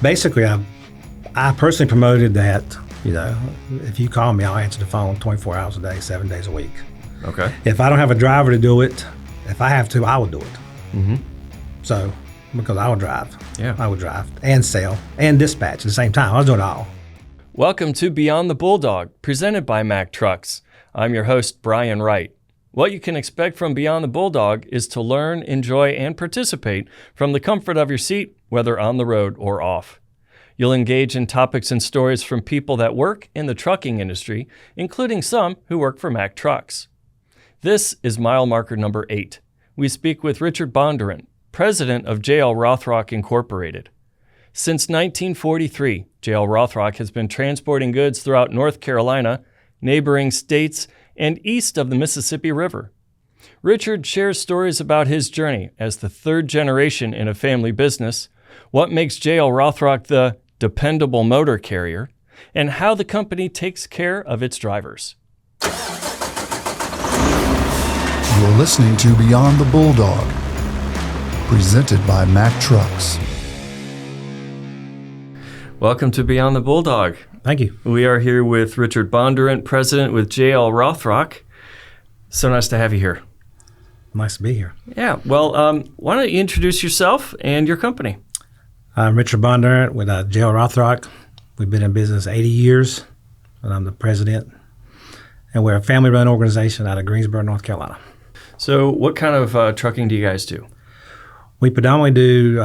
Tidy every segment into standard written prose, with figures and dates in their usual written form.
Basically, I personally promoted that, if you call me, I'll answer the phone 24 hours a day, 7 days a week. Okay. If I don't have a driver to do it, if I have to, I will do it. Mm-hmm. So, because I will drive. Yeah. I would drive and sell and dispatch at the same time. I was doing it all. Welcome to Beyond the Bulldog, presented by Mack Trucks. I'm your host, Brian Wright. What you can expect from Beyond the Bulldog is to learn, enjoy, and participate from the comfort of your seat, whether on the road or off. You'll engage in topics and stories from people that work in the trucking industry, including some who work for Mack Trucks. This is mile marker number 8. We speak with Richard Bondurant, president of JL Rothrock Incorporated. Since 1943, JL Rothrock has been transporting goods throughout North Carolina, neighboring states, and east of the Mississippi River. Richard shares stories about his journey as the third generation in a family business, what makes JL Rothrock the dependable motor carrier, and how the company takes care of its drivers. You're listening to Beyond the Bulldog, presented by Mack Trucks. Welcome to Beyond the Bulldog. Thank you. We are here with Richard Bondurant, president with JL Rothrock. So nice to have you here. Nice to be here. Yeah, well, why don't you introduce yourself and your company? I'm Richard Bondurant with JL Rothrock. We've been in business 80 years, and I'm the president. And we're a family-run organization out of Greensboro, North Carolina. So what kind of trucking do you guys do? We predominantly do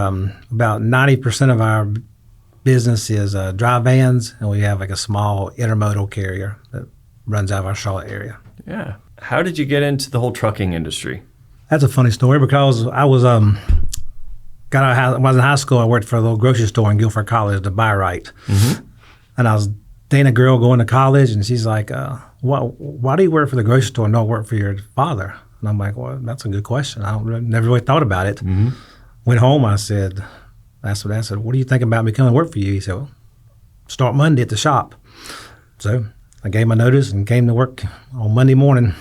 about 90% of our business is dry vans, and we have like a small intermodal carrier that runs out of our Charlotte area. Yeah. How did you get into the whole trucking industry? That's a funny story because I was when I was in high school, I worked for a little grocery store in Guilford College, the Buy Right. Mm-hmm. And I was dating a girl going to college, and she's like, why do you work for the grocery store and not work for your father? And I'm like, well, that's a good question. Never really thought about it. Mm-hmm. Went home, I said, what do you think about me coming to work for you? He said, well, start Monday at the shop. So I gave my notice and came to work on Monday morning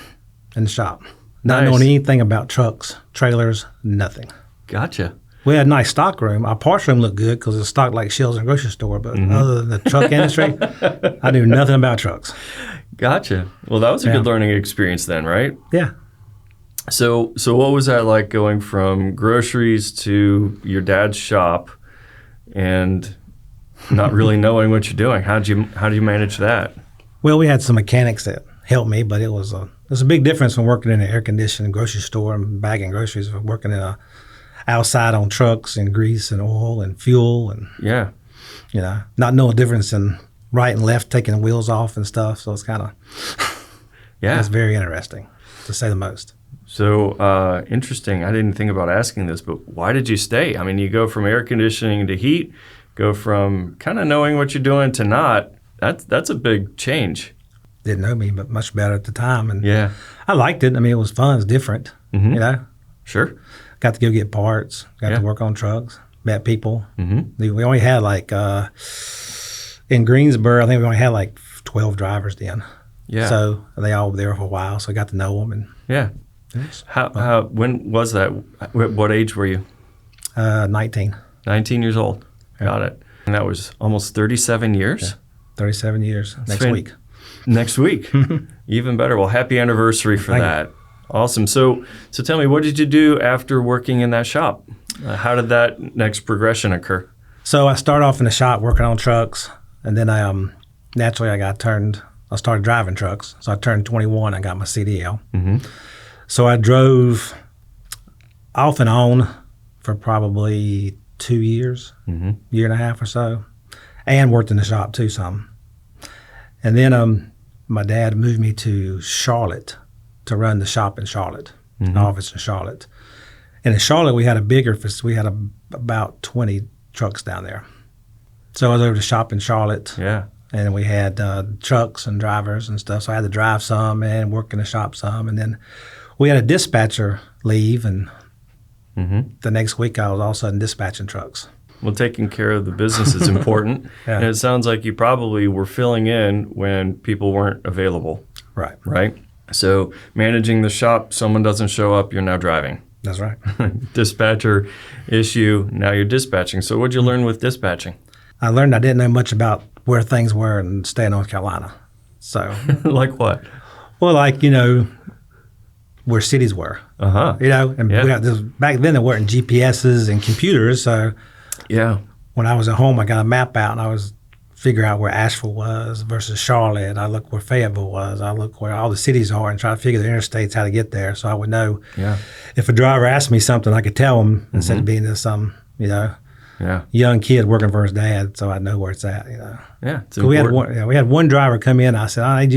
in the shop. Not knowing anything about trucks, trailers, nothing. Gotcha. We had a nice stock room. Our parts room looked good because it's stocked like shelves in a grocery store. But other than the truck industry, I knew nothing about trucks. Gotcha. Well, that was a good learning experience then, right? Yeah. So what was that like going from groceries to your dad's shop and not really knowing what you're doing? How did you manage that? Well, we had some mechanics that helped me, but there's a big difference from working in an air-conditioned grocery store and bagging groceries from working in outside on trucks and grease and oil and fuel and not knowing the difference in right and left, taking the wheels off and stuff. So it's kind of it's very interesting, to say the most. So interesting. I didn't think about asking this, but why did you stay? I mean, you go from air conditioning to heat, go from kind of knowing what you're doing to not. That's a big change. Didn't know me, but much better at the time. And I liked it. I mean, it was fun. It was different, Sure. Got to go get parts. Got to work on trucks. Met people. Mm-hmm. We only had in Greensboro, I think we only had 12 drivers then. Yeah. So they all were there for a while, so I got to know them. And How when was that? What age were you? 19. 19 years old. Got it. And that was almost 37 years? Yeah. 37 years next week. Next week. Even better. Well, happy anniversary for that. Awesome. So tell me, what did you do after working in that shop? How did that next progression occur? So I started off in the shop working on trucks, and then naturally I started driving trucks. So I turned 21 and got my CDL. Mm-hmm. So I drove off and on for probably 2 years, year and a half or so, and worked in the shop too some. And then my dad moved me to Charlotte to run the shop in Charlotte, the office in Charlotte. And in Charlotte, we had about 20 trucks down there. So I was over to shop in Charlotte. Yeah. And we had trucks and drivers and stuff. So I had to drive some and work in the shop some. And then we had a dispatcher leave, and the next week I was all of a sudden dispatching trucks. Well, taking care of the business is important. And it sounds like you probably were filling in when people weren't available. Right. Right? So managing the shop, someone doesn't show up, you're now driving. That's right. Dispatcher issue, now you're dispatching. So what'd you learn with dispatching? I learned I didn't know much about where things were in the state of North Carolina. So, Like what? well, like, where cities were. Uh-huh. And back then there weren't GPSs and computers. So Yeah. when I was at home, I got a map out and I was figure out where Asheville was versus Charlotte. I looked where Fayetteville was. I looked where all the cities are and try to figure the interstates, how to get there. So I would know if a driver asked me something, I could tell him instead of being this young kid working for his dad. So I know where it's at. Yeah. It's we important. had one driver come in. I said, I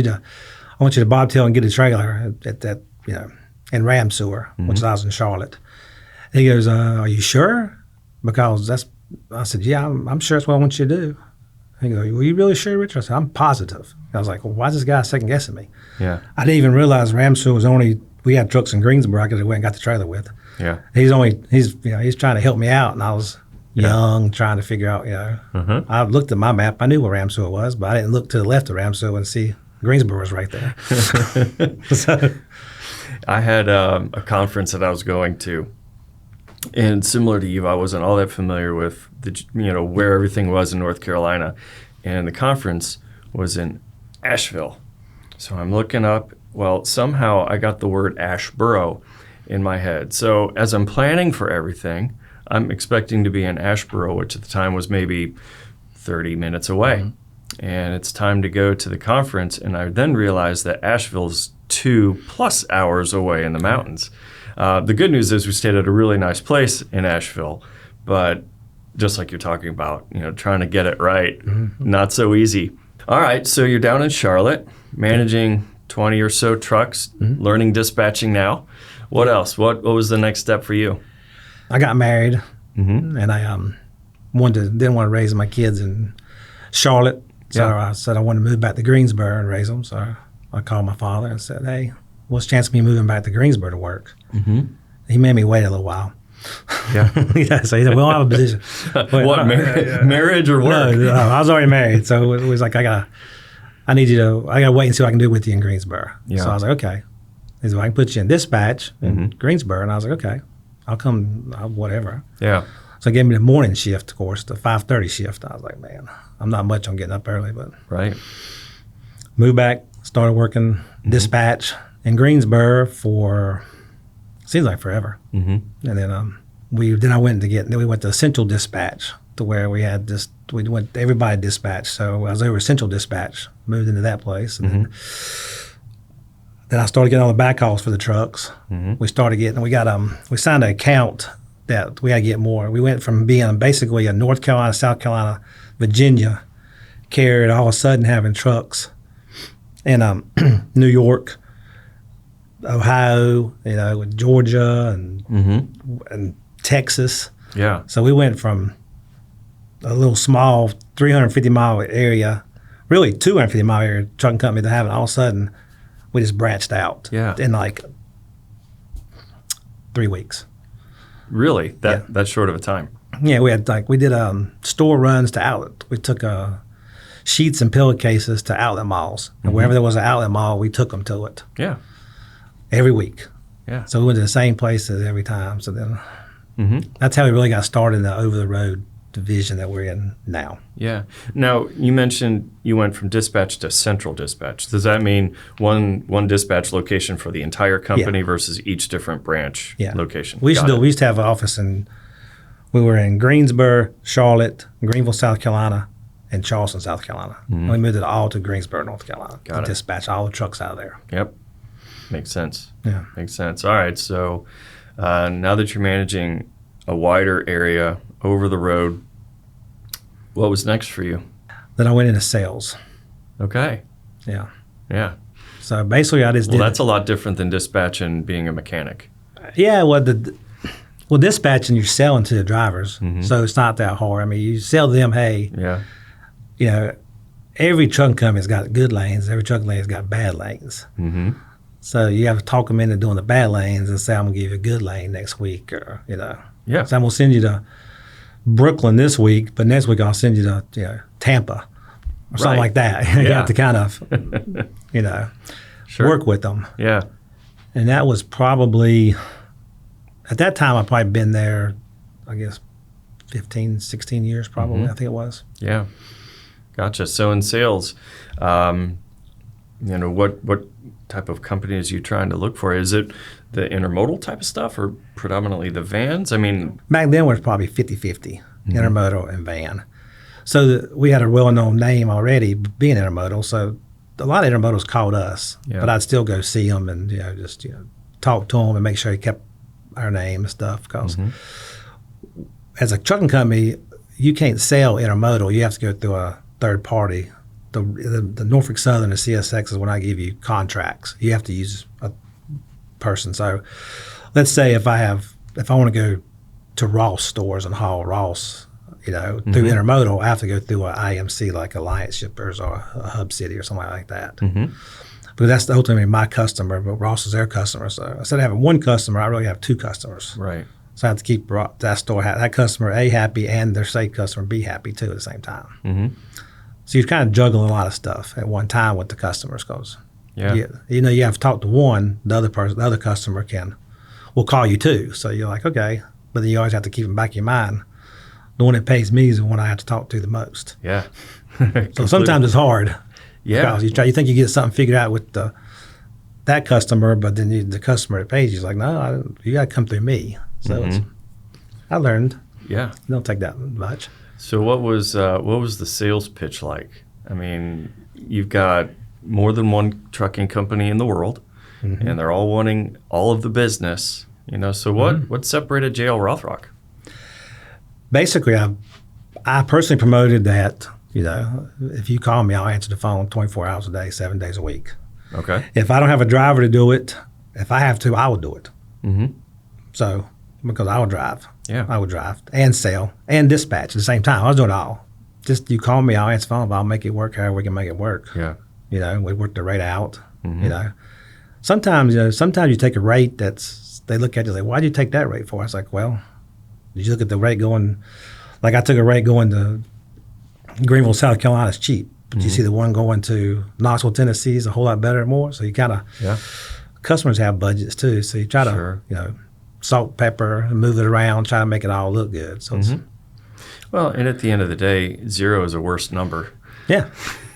want you to bobtail and get a trailer at that in Ram Sewer, which I was in Charlotte. And he goes, "Are you sure?" Because I said, "Yeah, I'm sure that's what I want you to do." He goes, "Were you really sure, Richard?" I said, "I'm positive." I was like, "Well, why is this guy second guessing me?" Yeah. I didn't even realize Ram Sewer was we had trucks in Greensboro because I went and got the trailer with. Yeah. He's trying to help me out, and I was young, trying to figure out, I looked at my map. I knew where Ram Sewer was, but I didn't look to the left of Ram Sewer and see Greensboro was right there. So, I had a conference that I was going to, and similar to you, I wasn't all that familiar with where everything was in North Carolina, and the conference was in Asheville. So I'm looking up. Well, somehow I got the word Asheboro in my head. So as I'm planning for everything, I'm expecting to be in Asheboro, which at the time was maybe 30 minutes away. And it's time to go to the conference, and I then realized that Asheville's 2+ hours away in the mountains. The good news is we stayed at a really nice place in Asheville, but just like you're talking about, trying to get it right, not so easy. All right, so you're down in Charlotte, managing 20 or so trucks, learning dispatching now. What else? What was the next step for you? I got married, and I didn't want to raise my kids in Charlotte. So I said I wanted to move back to Greensboro and raise them. So I called my father and said, "Hey, what's the chance of me moving back to Greensboro to work?" He made me wait a little while. Yeah. So he said, "We don't have a position." What, marriage or work? No, I was already married. So it was like, I got to wait and see what I can do with you in Greensboro. Yeah. So I was like, okay. He said, "I can put you in dispatch in Greensboro." And I was like, okay, I'll come, whatever. Yeah. So they gave me the morning shift, of course, the 5:30 shift. I was like, man, I'm not much on getting up early, but right. Moved back, started working dispatch in Greensboro for seems like forever. And then we went to Central Dispatch, to where we went everybody dispatch. So I was over Central Dispatch, moved into that place, and then I started getting all the backhauls for the trucks. We signed an account that we had to get more. We went from being basically a North Carolina, South Carolina, Virginia carrier to all of a sudden having trucks in New York, Ohio, with Georgia and Texas. Yeah. So we went from a little small 350-mile area, really 250-mile area trucking company, to having all of a sudden we just branched out in like 3 weeks. Really? That short of a time? Yeah, we did store runs to outlet. We took sheets and pillowcases to outlet malls. And wherever there was an outlet mall, we took them to it. Yeah. Every week. Yeah. So we went to the same places every time. So then that's how we really got started in the over-the-road division that we're in now. Yeah. Now, you mentioned you went from dispatch to central dispatch. Does that mean one dispatch location for the entire company versus each different branch location? We used to have an office we were in Greensboro, Charlotte, Greenville, South Carolina, and Charleston, South Carolina. We moved it all to Greensboro, North Carolina. Got it. Dispatch all the trucks out of there. Yep. Makes sense. Yeah. Makes sense. All right. So now that you're managing a wider area over the road, what was next for you? Then I went into sales. Okay. Yeah. Yeah. So basically I just did. Well, that's a lot different than dispatch and being a mechanic. Yeah. Well, dispatching, you're selling to the drivers. So it's not that hard. I mean, you sell to them, hey, every truck company's got good lanes. Every truck lane's got bad lanes. So you have to talk them into doing the bad lanes and say, I'm going to give you a good lane next week, or, Yeah. So I'm going to send you to Brooklyn this week, but next week I'll send you to Tampa or something like that. You have to kind of, work with them. Yeah. And that was probably, at that time I'd probably been there, I guess, 15, 16 years probably, I think it was. Yeah. Gotcha. So in sales, what type of companies are you trying to look for? Is it the intermodal type of stuff or predominantly the vans? I mean, back then was probably 50-50, intermodal and van. So we had a well-known name already being intermodal, so a lot of intermodals called us, but I'd still go see them and just talk to them and make sure he kept our name and stuff. Because as a trucking company, you can't sell intermodal. You have to go through a third party. The Norfolk Southern and CSX is when I give you contracts. You have to use a person. So let's say if I want to go to Ross stores and haul Ross, through intermodal, I have to go through an IMC like Alliance Shippers or a Hub City or something like that. But that's ultimately my customer, but Ross is their customer. So instead of having one customer, I really have two customers. Right. So I have to keep that store, that customer A happy and their safe customer B happy too at the same time. So you're kind of juggling a lot of stuff at one time with the customers because you have to talk to one, the other customer will call you too. So you're like, okay, but then you always have to keep in back of your mind. The one that pays me is the one I have to talk to the most. Yeah. So sometimes it's hard. Yeah. Because you think you get something figured out with that customer, but then the customer that pays you is like, no, you got to come through me. So I learned. Yeah. You don't take that much. So what was the sales pitch like? I mean, you've got more than one trucking company in the world, and they're all wanting all of the business. So what separated JL Rothrock? Basically, I personally promoted that. If you call me, I'll answer the phone 24 hours a day, 7 days a week. Okay. If I don't have a driver to do it, if I have to, I will do it. So because I would drive. Yeah. I would drive and sell and dispatch at the same time. I was doing it all. Just you call me, I'll answer the phone, but I'll make it work however we can make it work. Yeah. We work the rate out. Sometimes you take a rate they look at you like, why'd you take that rate for? I was like, well, did you look at the rate going, like I took a rate going to Greenville, South Carolina is cheap. But you see the one going to Knoxville, Tennessee is a whole lot better and more. So you kind of, customers have budgets too. So you try to, salt, pepper, and move it around, try to make it all look good. So well, and at the end of the day, 0 is a worst number. Yeah.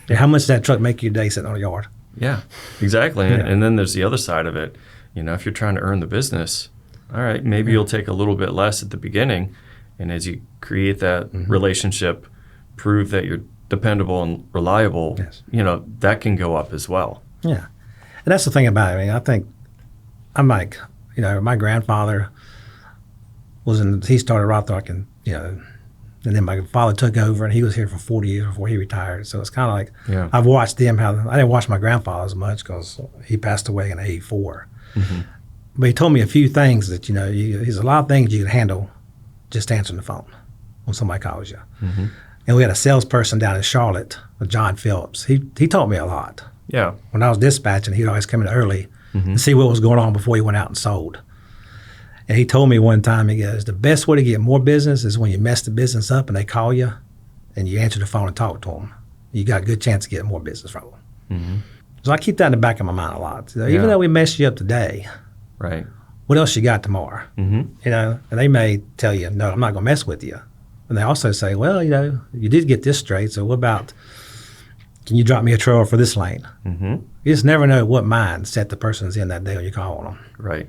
How much does that truck make you a day sitting on a yard? Yeah, exactly. And then there's the other side of it. If you're trying to earn the business, all right, maybe you'll take a little bit less at the beginning. And as you create that relationship, prove that you're dependable and reliable, that can go up as well. Yeah. And that's the thing about it. I mean, I think I'm like, my grandfather he started Rothrock and then my father took over and he was here for 40 years before he retired. So it's kind of like, I've watched them I didn't watch my grandfather as much because he passed away in 84. But he told me a few things that, there's a lot of things you can handle just answering the phone when somebody calls you. And we had a salesperson down in Charlotte, John Phillips. He taught me a lot. Yeah. When I was dispatching, he'd always come in early and see what was going on before he went out and sold. And he told me one time, he goes, the best way to get more business is when you mess the business up and they call you and you answer the phone and talk to them. You got a good chance of getting more business from them. So I keep that in the back of my mind a lot. So even though we messed you up today, right? What else you got tomorrow? And they may tell you, no, I'm not going to mess with you. And they also say, well, you did get this straight, so what about, can you drop me a trailer for this lane? You just never know what mindset the person's in that day when you call on them. Right.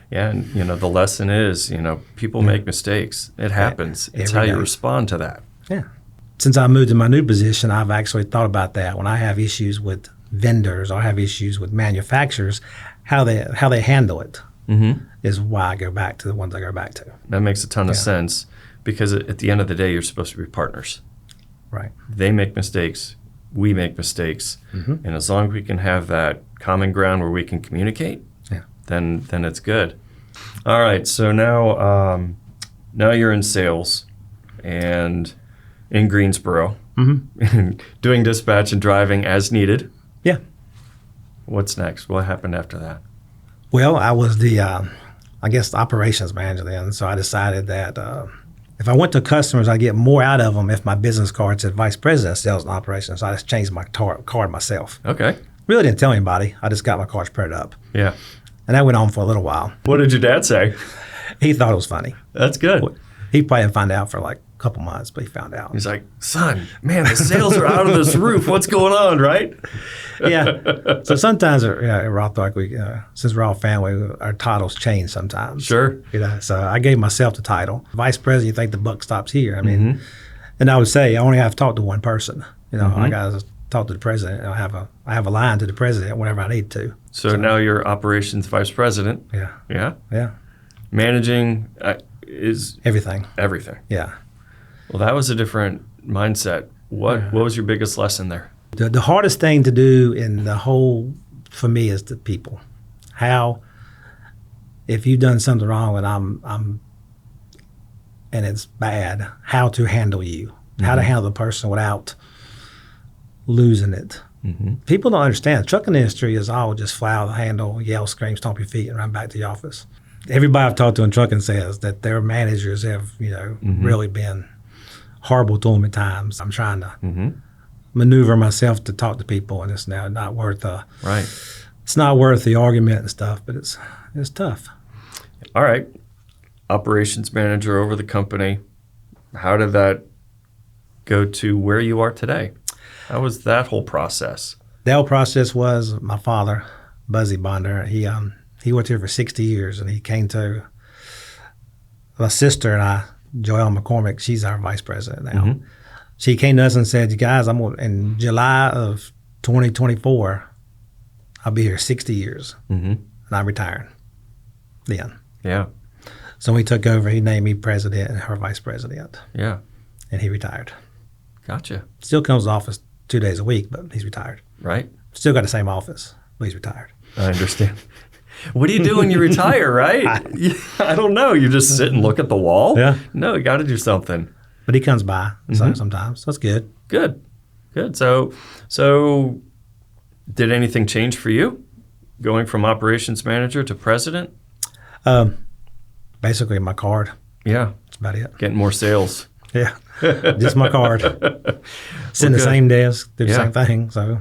Yeah, and the lesson is, people make mistakes. It happens. It's how you respond to that. Yeah. Since I moved to my new position, I've actually thought about that. When I have issues with vendors or I have issues with manufacturers, how they handle it is why I go back to the ones I go back to. That makes a ton of sense because at the end of the day, you're supposed to be partners. Right. They make mistakes. We make mistakes. And as long as we can have that common ground where we can communicate, then it's good. All right. So now you're in sales and in Greensboro, doing dispatch and driving as needed. Yeah. What's next? What happened after that? Well, I was the operations manager then. So I decided that if I went to customers, I'd get more out of them if my business card said Vice President of Sales and Operations. So I just changed my card myself. Okay. Really didn't tell anybody. I just got my cards printed up. Yeah. And that went on for a little while. What did your dad say? He thought it was funny. That's good. He probably didn't find out for like a couple months, but he found out. He's like, son, man, the sales are out of this roof. What's going on, right? Yeah. So sometimes at Rothrock, since we're all family, our titles change sometimes. Sure. So I gave myself the title. Vice President, you think the buck stops here. I mean, and I would say I only have to talk to one person. I got to talk to the president. I have a line to the president whenever I need to. So now you're operations vice president. Yeah. Yeah? Yeah. Managing is everything. Everything. Yeah. Well, that was a different mindset. What was your biggest lesson there? The hardest thing to do in the whole, for me, is the people. How, if you've done something wrong and it's bad, how to handle you, how to handle the person without losing it. People don't understand. The trucking industry is all just fly out the handle, yell, scream, stomp your feet, and run back to the office. Everybody I've talked to in trucking says that their managers have, really been horrible to them at times. I'm trying to maneuver myself to talk to people, and it's now not worth it's not worth the argument and stuff, but it's tough. All right. Operations manager over the company. How did that go to where you are today? How was that whole process? The whole process was my father, Buzzy Bondurant. He worked here for 60 years, and he came to my sister and I, Joelle McCormick. She's our vice president now. She came to us and said, "You guys, in July of 2024, I'll be here 60 years, and I'm retiring then." Yeah. So when he took over, he named me president and her vice president. Yeah. And he retired. Gotcha. Still comes to office 2 days a week, but he's retired. Right. Still got the same office, but he's retired. I understand. What do you do when you retire, right? I don't know. You just sit and look at the wall? Yeah. No, you got to do something. But he comes by sometimes. That's good. Good. So did anything change for you going from operations manager to president? Basically my card. Yeah. That's about it. Getting more sales. Yeah. Just my card. Sit in the same desk, do the same thing. So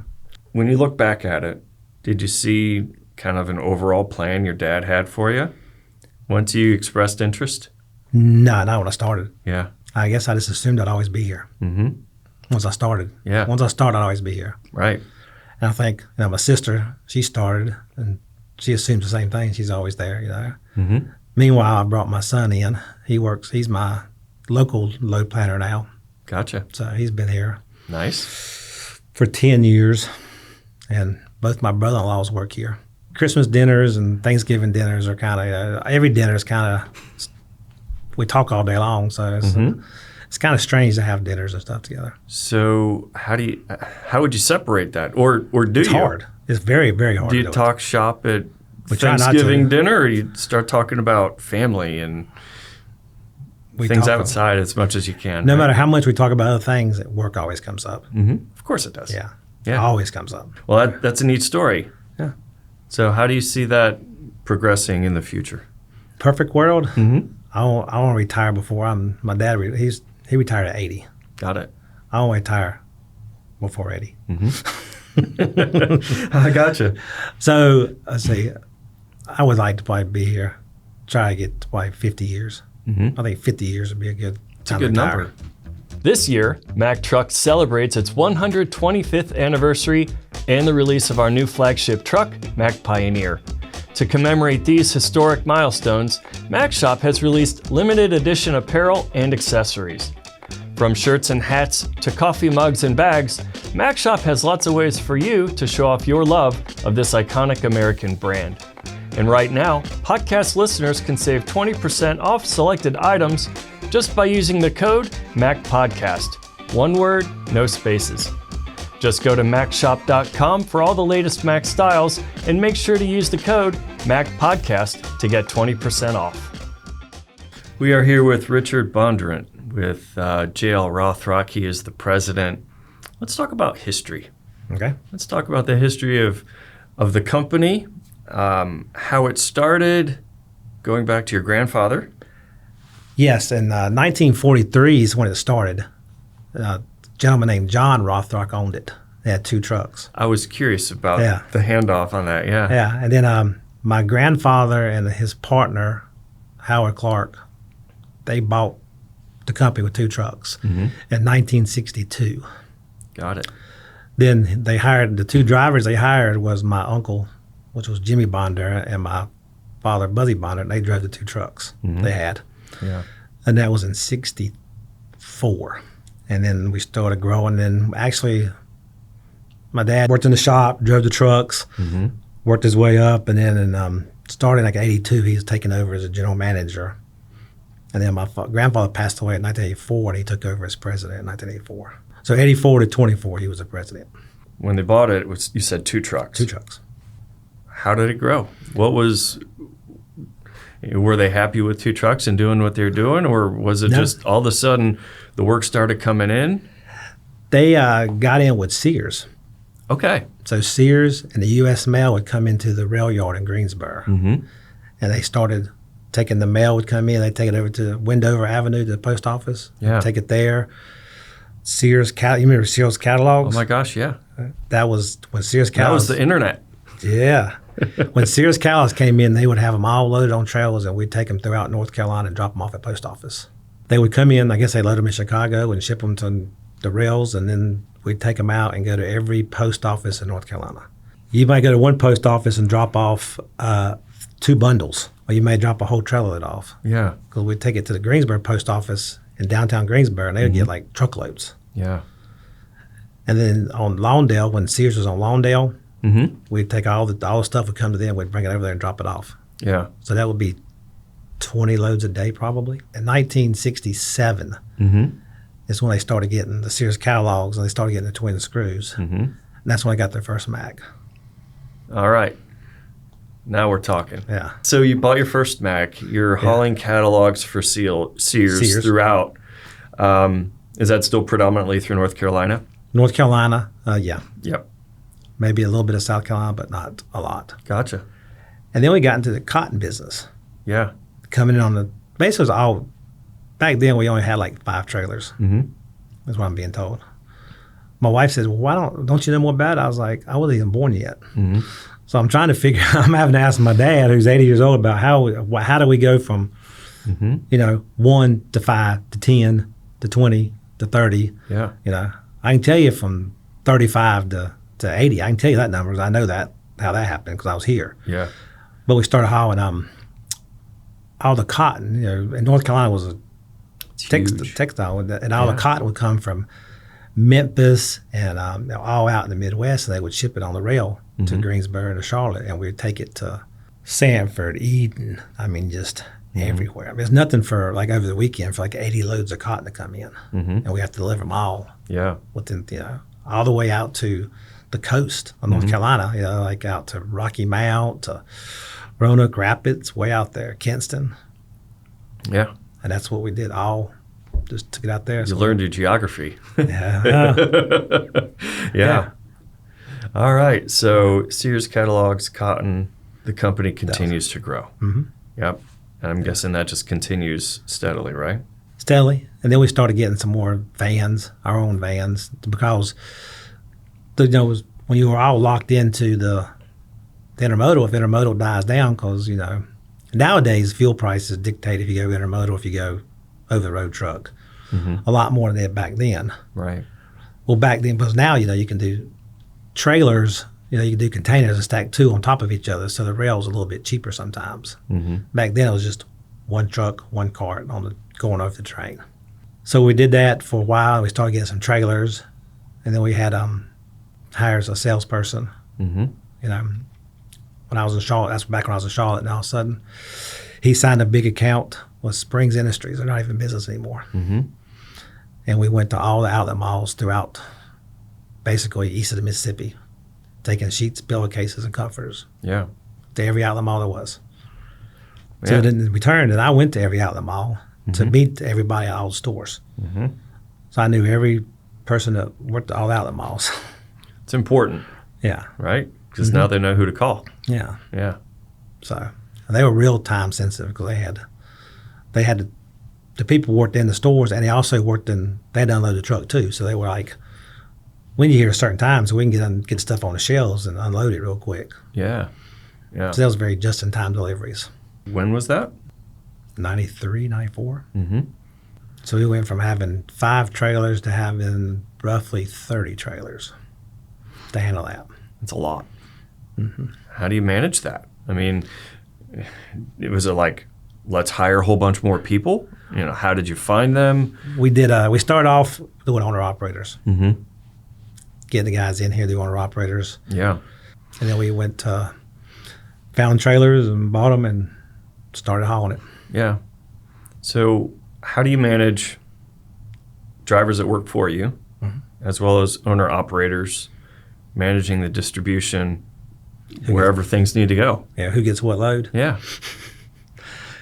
when you look back at it, did you see kind of an overall plan your dad had for you once you expressed interest? No, not when I started. Yeah. I guess I just assumed I'd always be here. Once I started. Yeah. Once I started, I'd always be here. Right. And I think my sister, she started, and she assumes the same thing. She's always there, Meanwhile, I brought my son in. He's my local load planner now. Gotcha. So he's been here. Nice. For 10 years. And both my brother-in-laws work here. Christmas dinners and Thanksgiving dinners are kind of, every dinner is kind of, we talk all day long. So it's kind of strange to have dinners and stuff together. So how would you separate that? Or do you? It's hard. It's very, very hard. Do you talk shop at We try not Thanksgiving to. dinner, or you start talking about family and things outside as much as you can? No matter how much we talk about other things, work always comes up. Of course it does. Yeah. Yeah. Always comes up. Well, that's a neat story. Yeah. So how do you see that progressing in the future? Perfect world. I want to retire before my dad. He retired at 80. Got it. I want to retire before 80. I gotcha. So let's see. I would like to probably be here. Try to get to probably 50 years. I think 50 years would be a good time to retire. Number. This year, Mack Trucks celebrates its 125th anniversary and the release of our new flagship truck, Mack Pioneer. To commemorate these historic milestones, Mack Shop has released limited edition apparel and accessories. From shirts and hats to coffee mugs and bags, Mack Shop has lots of ways for you to show off your love of this iconic American brand. And right now, podcast listeners can save 20% off selected items just by using the code MACPODCAST. One word, no spaces. Just go to MackShop.com for all the latest Mack styles and make sure to use the code MACPODCAST to get 20% off. We are here with Richard Bondurant with JL Rothrock. He is the president. Let's talk about history. Okay. Let's talk about the history of the company, how it started, going back to your grandfather. Yes, in 1943 is when it started. A gentleman named John Rothrock owned it. They had 2 trucks. I was curious about the handoff on that, yeah. Yeah, and then my grandfather and his partner, Howard Clark, they bought the company with 2 trucks in 1962. Got it. Then they hired, the 2 drivers they hired was my uncle, which was Jimmy Bondurant, and my father, Buzzy Bondurant. They drove the 2 trucks they had. Yeah. And that was in 64. And then we started growing. And actually, my dad worked in the shop, drove the trucks, worked his way up. And then starting like 82, he was taking over as a general manager. And then my grandfather passed away in 1984, and he took over as president in 1984. So 84 to 24, he was the president. When they bought it, you said 2 trucks. 2 trucks. How did it grow? Were they happy with 2 trucks and doing what they were doing, or was it just all of a sudden the work started coming in? They got in with Sears. Okay. So Sears and the U.S. Mail would come into the rail yard in Greensboro, and they started taking the mail would come in. They'd take it over to Wendover Avenue to the post office. Yeah. Take it there. Sears, you remember Sears catalogs? Oh my gosh, yeah. That was when Sears That catalogs. was the internet. Yeah. When Sears catalogs came in, they would have them all loaded on trailers, and we'd take them throughout North Carolina and drop them off at post office. They would come in, I guess they load them in Chicago and ship them to the rails, and then we'd take them out and go to every post office in North Carolina. You might go to one post office and drop off 2 bundles, or you may drop a whole trailer load off. Yeah. Because we'd take it to the Greensboro post office in downtown Greensboro, and they would get like truckloads. Yeah. And then on Lawndale, when Sears was on Lawndale, we'd take all the stuff would come to them, we'd bring it over there and drop it off. Yeah. So that would be 20 loads a day probably. In 1967 is when they started getting the Sears catalogs, and they started getting the twin screws. And that's when I got their first Mack. All right. Now we're talking. Yeah. So you bought your first Mack. You're hauling catalogs for Sears throughout. Is that still predominantly through North Carolina? North Carolina, yeah. Yep. Maybe a little bit of South Carolina, but not a lot. Gotcha. And then we got into the cotton business. Yeah. Coming in on the, basically it was all, back then we only had like 5 trailers. That's what I'm being told. My wife says, well, why don't you know more about it? I was like, I wasn't even born yet. So I'm trying to figure out, I'm having to ask my dad, who's 80 years old, about how do we go from, 1 to 5 to 10 to 20 to 30. Yeah. I can tell you from 35 to 80. I can tell you that number, 'cause I know how that happened because I was here. Yeah. But we started hauling all the cotton. And North Carolina was a textile, and all the cotton would come from Memphis and all out in the Midwest, and they would ship it on the rail to Greensboro and to Charlotte, and we'd take it to Sanford, Eden. I mean, just everywhere. I mean, there's nothing for like over the weekend for like 80 loads of cotton to come in, and we have to deliver them all. Yeah. Within all the way out to the coast of North Carolina. Like out to Rocky Mount, to Roanoke Rapids, way out there, Kinston. Yeah. And that's what we did. All just took it out there. You learned your geography. Yeah. Yeah. All right. So Sears catalogs, cotton, the company continues to grow. Yep. And I'm guessing that just continues steadily, right? Steadily. And then we started getting some more vans, our own vans, because when you were all locked into the intermodal, if intermodal dies down, because, nowadays fuel prices dictate if you go intermodal, if you go over the road truck, a lot more than they did back then. Right. Well, back then, because now, you can do trailers, you can do containers and stack 2 on top of each other, so the rail's a little bit cheaper sometimes. Back then, it was just 1 truck, 1 cart going over the train. So we did that for a while. We started getting some trailers, and then we had hires a salesperson. When I was in Charlotte, that's back when I was in Charlotte, and all of a sudden, he signed a big account with Springs Industries. They're not even in business anymore. And we went to all the outlet malls throughout, basically east of the Mississippi, taking sheets, pillowcases, and comforters. Yeah. To every outlet mall there was. So then in return, and I went to every outlet mall to meet everybody at all the stores. So I knew every person that worked at all the outlet malls. It's important. Yeah. Right? Because now they know who to call. Yeah. Yeah. So they were real time sensitive because they had the people worked in the stores, and they also they had to unload the truck too. So they were like, we need to hear a certain time so we can get stuff on the shelves and unload it real quick. Yeah. Yeah. So that was very just-in-time deliveries. When was that? 93, 94. So we went from having 5 trailers to having roughly 30 trailers to handle that. That's a lot. How do you manage that? I mean, was it like, let's hire a whole bunch more people? How did you find them? We did. We started off doing owner-operators. Get the guys in here, the owner-operators. Yeah. And then we went to found trailers and bought them and started hauling it. Yeah. So how do you manage drivers that work for you, as well as owner-operators, managing the distribution wherever things need to go? Yeah, who gets what load? Yeah.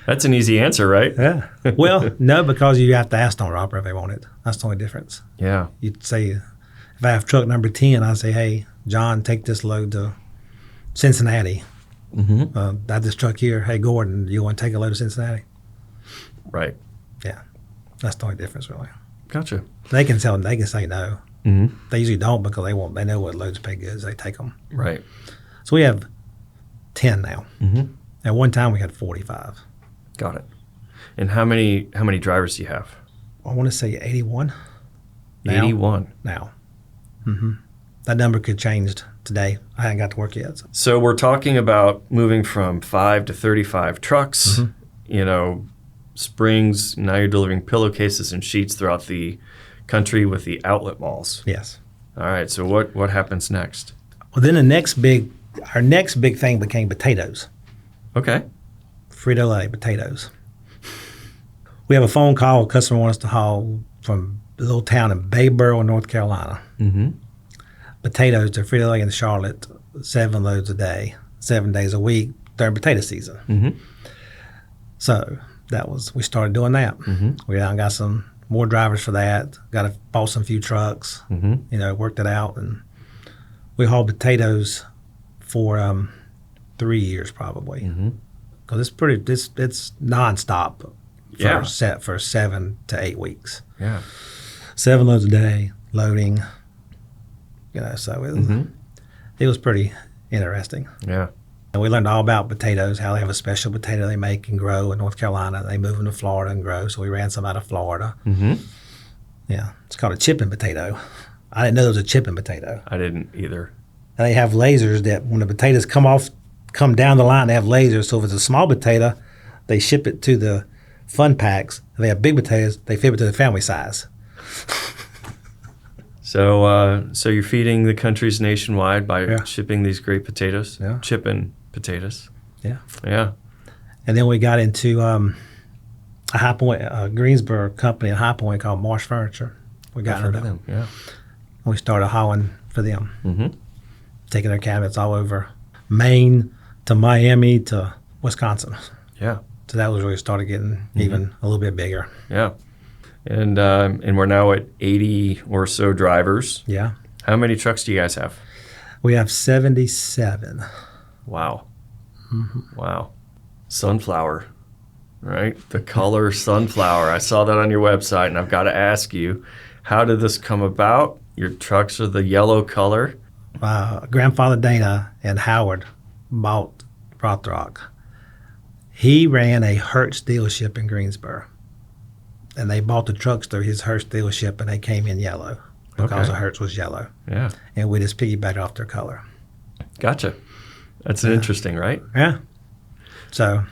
That's an easy answer, right? Yeah. Well, no, because you have to ask the owner-operator if they want it. That's the only difference. Yeah. You'd say, if I have truck number 10, I say, hey, John, take this load to Cincinnati. I have this truck here. Hey, Gordon, do you want to take a load to Cincinnati? Right. Yeah. That's the only difference, really. Gotcha. They can say no. They usually don't because they know what loads pay goods. They take them. Right. So we have 10 now. At one time, we had 45. Got it. And how many drivers do you have? I want to say 81. Now. 81 now. That number could change today. I haven't got to work yet. So we're talking about moving from 5 to 35 trucks. Springs. Now you're delivering pillowcases and sheets throughout the country with the outlet malls. Yes. All right. So what happens next? Well, then our next big thing became potatoes. Okay. Frito-Lay potatoes. We have a phone call. A customer wants us to haul from a little town in Bayboro, North Carolina. Potatoes to Frito-Lay in Charlotte, 7 loads a day, 7 days a week during potato season. So we started doing that. We got some more drivers for that. Bought some few trucks. Worked it out, and we hauled potatoes for 3 years probably. Because it's nonstop for 7 to 8 weeks. Yeah. 7 loads a day, loading. So it was pretty interesting. Yeah. And we learned all about potatoes, how they have a special potato they make and grow in North Carolina. They move them to Florida and grow. So we ran some out of Florida. Yeah. It's called a chipping potato. I didn't know there was a chipping potato. I didn't either. And they have lasers that when the potatoes come down the line, they have lasers. So if it's a small potato, they ship it to the fun packs. If they have big potatoes, they fit it to the family size. So you're feeding the countries nationwide by Yeah. shipping these great potatoes, Yeah. chipping potatoes. Yeah. Yeah. And then we got into a High Point, Greensboro company in High Point called Marsh Furniture. We got I've heard into of them. Yeah. And we started hauling for them, taking their cabinets all over Maine to Miami to Wisconsin. Yeah. So that was really started getting even a little bit bigger. Yeah. And we're now at 80 or so drivers. Yeah. How many trucks do you guys have? We have 77. Wow. Wow. Sunflower, right? The color sunflower. I saw that on your website, and I've got to ask you, how did this come about? Your trucks are the yellow color. Grandfather Dana and Howard bought Rothrock. He ran a Hertz dealership in Greensboro. And they bought the trucks through his Hertz dealership, and they came in yellow because the Hertz was yellow. Yeah. And we just piggybacked off their color. Gotcha. That's interesting, right? Yeah. So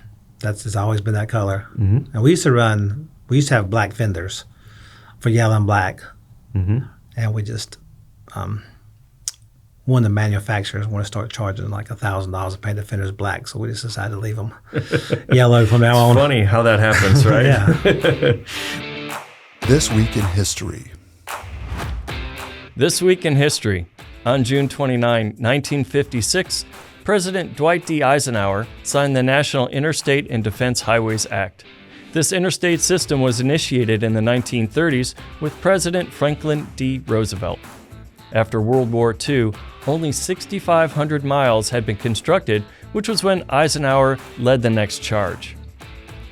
it's always been that color. And we used to have black fenders for yellow and black. And we just, one of the manufacturers wanted to start charging like $1,000 to paint the fenders black. So we just decided to leave them yellow from now on. Funny how that happens, right? Yeah. This Week in History. This Week in History. On June 29, 1956, President Dwight D. Eisenhower signed the National Interstate and Defense Highways Act. This interstate system was initiated in the 1930s with President Franklin D. Roosevelt. After World War II, only 6,500 miles had been constructed, which was when Eisenhower led the next charge.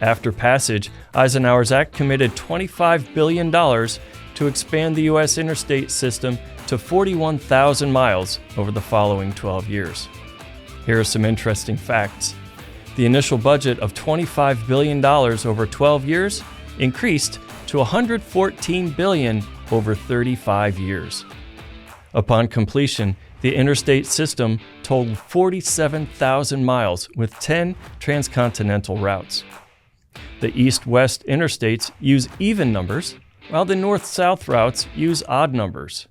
After passage, Eisenhower's act committed $25 billion to expand the U.S. interstate system to 41,000 miles over the following 12 years. Here are some interesting facts. The initial budget of $25 billion over 12 years increased to $114 billion over 35 years. Upon completion, the interstate system totaled 47,000 miles with 10 transcontinental routes. The east-west interstates use even numbers, while the north-south routes use odd numbers.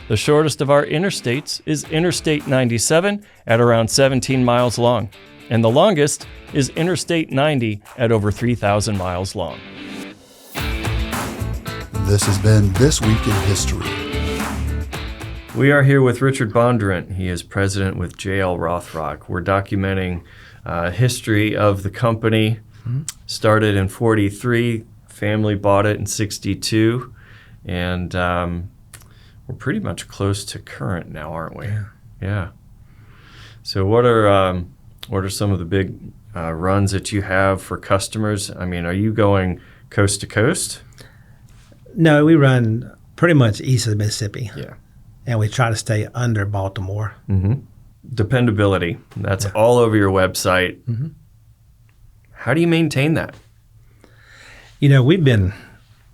The shortest of our interstates is Interstate 97 at around 17 miles long, and the longest is Interstate 90 at over 3,000 miles long. This has been This Week in History. We are here with Richard Bondurant. He is president with JL Rothrock. We're documenting history of the company. Started in 43, family bought it in 62, and we're pretty much close to current now, aren't we? Yeah. So what are some of the big runs that you have for customers? I mean, are you going coast to coast? No, we run pretty much east of Mississippi. Yeah. And we try to stay under Baltimore. Dependability. That's all over your website. How do you maintain that? You know, we're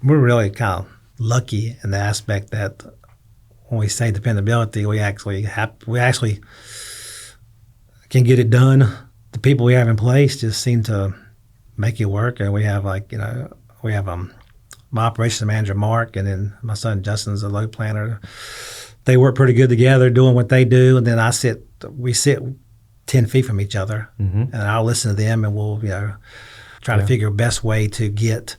really kind of lucky in the aspect that when we say dependability, we actually can get it done. The people we have in place just seem to make it work. And we have my operations manager, Mark, and then my son, Justin's a load planner. They work pretty good together doing what they do. And then we sit 10 feet from each other, and I'll listen to them, and we'll, try to figure the best way to get,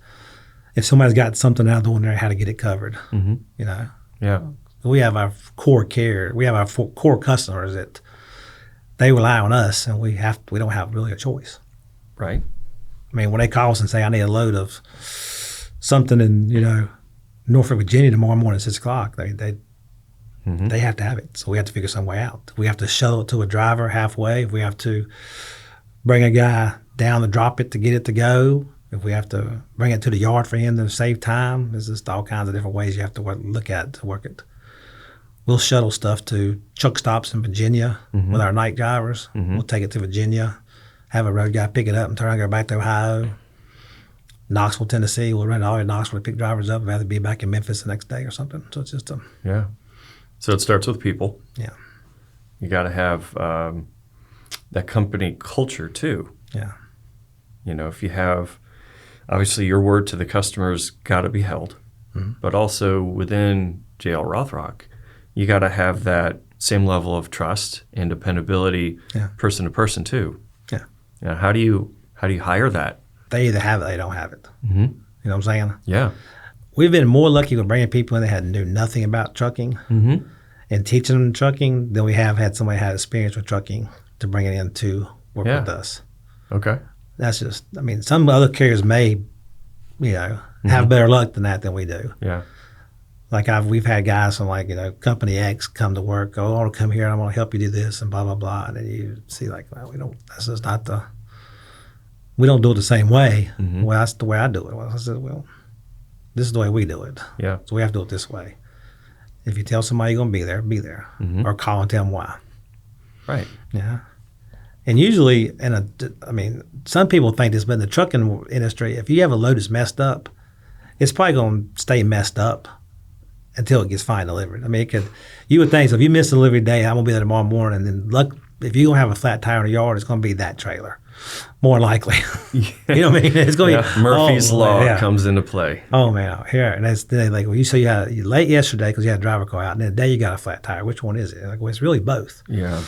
if somebody's got something out of the ordinary, how to get it covered, Yeah. We have our core core customers that they rely on us, and we don't have really a choice. Right. I mean, when they call us and say, I need a load of something in, Norfolk, Virginia tomorrow morning at 6 o'clock, they have to have it. So we have to figure some way out. We have to shuttle it to a driver halfway. If we have to bring a guy down to drop it to get it to go, if we have to bring it to the yard for him to save time, there's just all kinds of different ways you have to look at to work it. We'll shuttle stuff to truck stops in Virginia with our night drivers. We'll take it to Virginia, have a road guy pick it up and turn around and go back to Ohio. Knoxville, Tennessee, we'll run it all in Knoxville to pick drivers up. We'd rather be back in Memphis the next day or something. So it's just Yeah. So it starts with people. Yeah. You got to have that company culture too. Yeah. If you have, obviously your word to the customers got to be held, but also within JL Rothrock, you got to have that same level of trust and dependability, person to person too. Yeah. How do you hire that? They either have it or they don't have it. You know what I'm saying? Yeah. We've been more lucky with bringing people in that knew nothing about trucking and teaching them trucking than we have had somebody had experience with trucking to bring it in to work with us. Okay. That's just, some other carriers may, have better luck than we do. Yeah. Like we've had guys from Company X come to work, I want to come here, I want to help you do this and blah, blah, blah. And then you see that's just not we don't do it the same way. Well, that's the way I do it. Well, I said, this is the way we do it. Yeah. So we have to do it this way. If you tell somebody you're going to be there. Or call and tell them why. Right. Yeah. And usually, some people think this, but in the trucking industry, if you have a load that's messed up, it's probably going to stay messed up until it gets fine delivered. You would think, so if you miss the delivery day, I'm going to be there tomorrow morning, and then if you're going to have a flat tire in the yard, it's going to be that trailer. More likely. You know what I mean? It's going to be Murphy's Law comes into play. Oh, man. Here. And that's you say you're late yesterday because you had a driver go out, and then today you got a flat tire. Which one is it? It's really both. Yeah.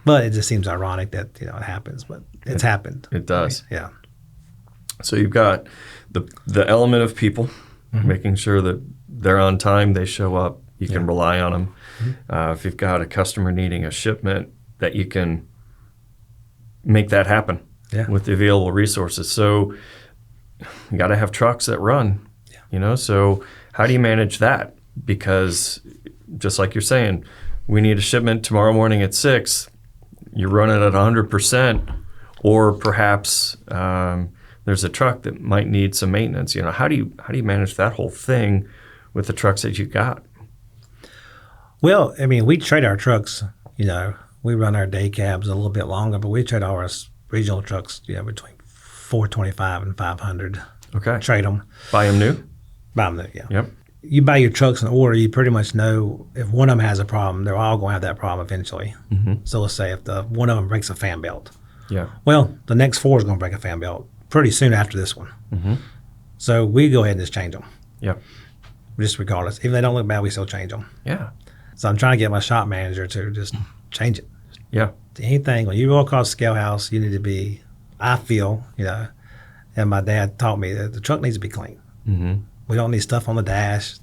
But it just seems ironic that, it happens, but it's happened. It does. Yeah. So you've got the element of people, making sure that they're on time, they show up, you can rely on them. If you've got a customer needing a shipment, that you can make that happen with the available resources. So you got to have trucks that run, so how do you manage that? Because just like you're saying, we need a shipment tomorrow morning at 6, you're running at 100%, or perhaps there's a truck that might need some maintenance. How do you manage that whole thing with the trucks that you got? Well, we trade our trucks, we run our day cabs a little bit longer, but we trade all our regional trucks, between 425 and 500. Okay. trade them, Buy them new? buy them new, yeah. Yep. You buy your trucks in order, you pretty much know if one of them has a problem, they're all going to have that problem eventually. So let's say if one of them breaks a fan belt, Yeah. well, the next 4 is going to break a fan belt pretty soon after this one. So we go ahead and just change them, Yep. just regardless. Even if they don't look bad, we still change them. Yeah. So I'm trying to get my shop manager to just change it. Yeah. Anything, when you go across the scale house, you need to be, I feel, and my dad taught me that the truck needs to be clean. We don't need stuff on the dash,